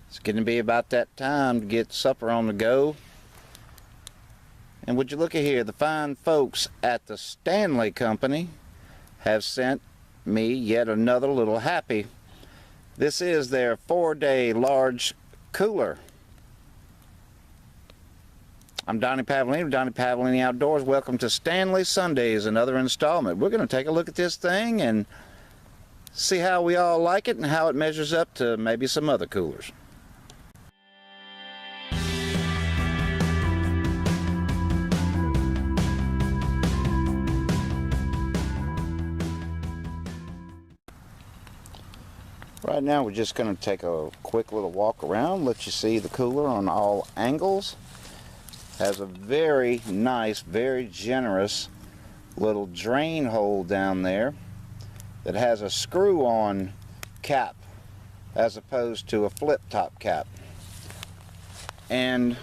It's getting to be about that time to get supper on the go. And would you look at here, the fine folks at the Stanley Company have sent me yet another little happy. This is their 4-day large cooler. I'm Donnie Pavlini of Donnie Pavlini Outdoors. Welcome to Stanley Sundays, another installment. We're going to take a look at this thing and see how we all like it and how it measures up to maybe some other coolers. Right now we're just going to take a quick little walk around, let you see the cooler on all angles. Has a very nice, very generous little drain hole down there that has a screw-on cap as opposed to a flip-top cap. And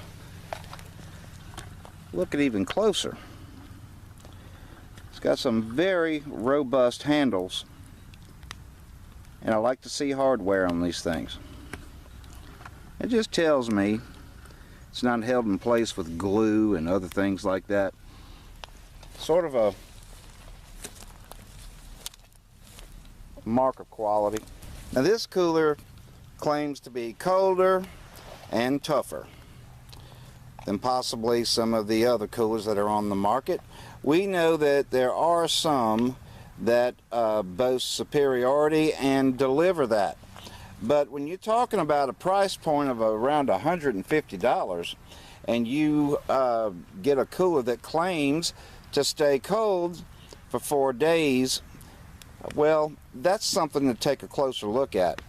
look at even closer. It's got some very robust handles. And I like to see hardware on these things. It just tells me it's not held in place with glue and other things like that. Sort of a mark of quality. Now this cooler claims to be colder and tougher than possibly some of the other coolers that are on the market. We know that there are some that boast superiority and deliver that. But when you're talking about a price point of around $150 and you get a cooler that claims to stay cold for 4 days, well, that's something to take a closer look at.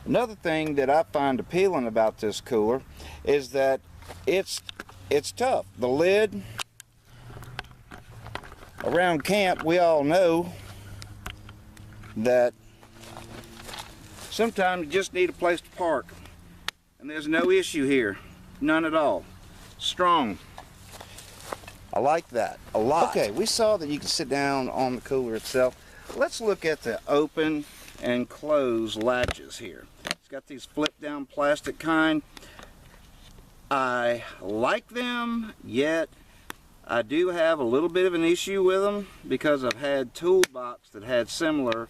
Another thing that I find appealing about this cooler is that it's tough. The lid around camp, we all know that sometimes you just need a place to park, and there's no issue here, none at all. Strong. I like that a lot. Okay, we saw that you can sit down on the cooler itself. Let's look at the open and close latches here. It's got these flip down plastic kind. I like them, yet I do have a little bit of an issue with them because I've had toolbox that had similar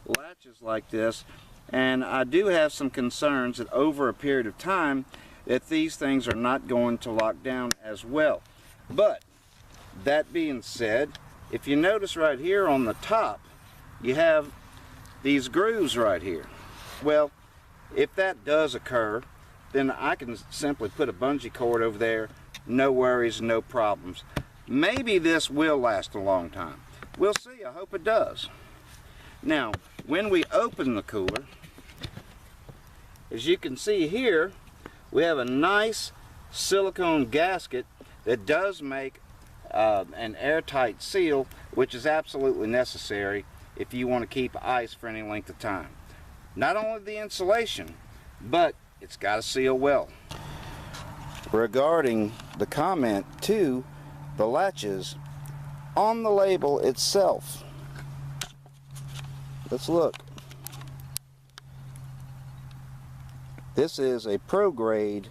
latches like this, and I do have some concerns that over a period of time that these things are not going to lock down as well. But that being said, if you notice right here on the top, you have these grooves right here. Well, if that does occur, then I can simply put a bungee cord over there, no worries, no problems. Maybe this will last a long time. We'll see. I hope it does. Now, when we open the cooler, as you can see here, we have a nice silicone gasket that does make an airtight seal, which is absolutely necessary if you want to keep ice for any length of time. Not only the insulation, but it's got to seal well. Regarding the comment to the latches on the label itself, let's look. This is a pro grade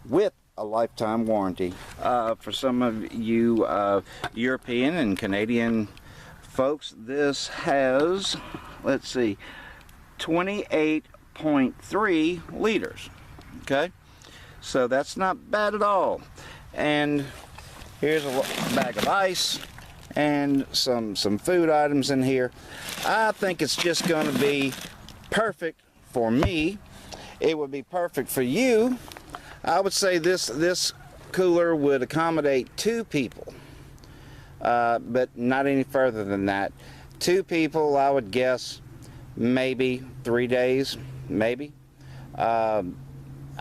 with a lifetime warranty. For some of you European and Canadian folks, this has, let's see, 28.3 liters. Okay, so that's not bad at all. And here's a bag of ice and some food items in here. I think it's just going to be perfect for me. It would be perfect for you. I would say this cooler would accommodate 2 people, but not any further than that. 2 people, I would guess maybe 3 days, maybe. I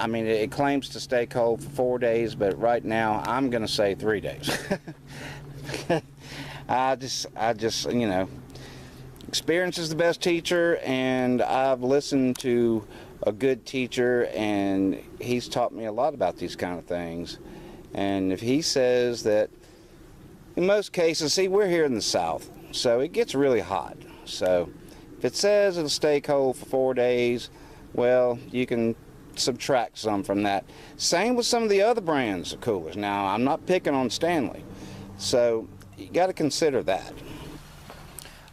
mean, it claims to stay cold for 4 days, but right now I'm going to say 3 days. I just, you know, experience is the best teacher, and I've listened to a good teacher, and he's taught me a lot about these kind of things. And if he says that, in most cases, see, we're here in the South, so it gets really hot. So if it says it'll stay cold for 4 days, well, you can subtract some from that. Same with some of the other brands of coolers. Now, I'm not picking on Stanley, so you got to consider that.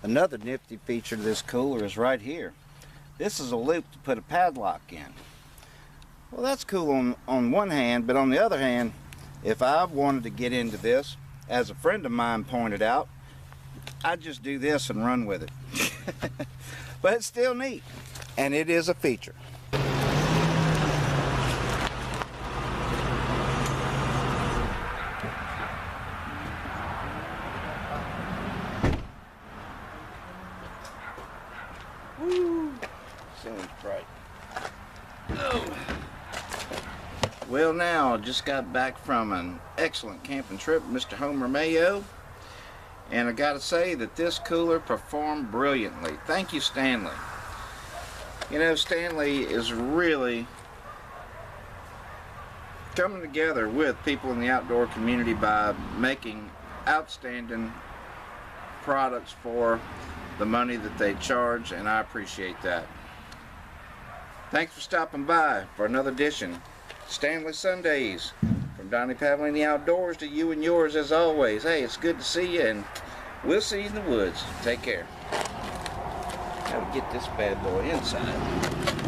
Another nifty feature of this cooler is right here. This is a loop to put a padlock in. Well, that's cool on one hand, but on the other hand, if I wanted to get into this, as a friend of mine pointed out, I'd just do this and run with it. But it's still neat, and it is a feature. Woo! Seems bright. Oh. Well, now, just got back from an excellent camping trip with Mr. Homer Mayo, and I gotta say that this cooler performed brilliantly. Thank you, Stanley. You know, Stanley is really coming together with people in the outdoor community by making outstanding products for the money that they charge, and I appreciate that. Thanks for stopping by for another edition Stanley Sundays. From Donnie Pavley in the Outdoors to you and yours as always. Hey, it's good to see you, and we'll see you in the woods. Take care. Now we get this bad boy inside.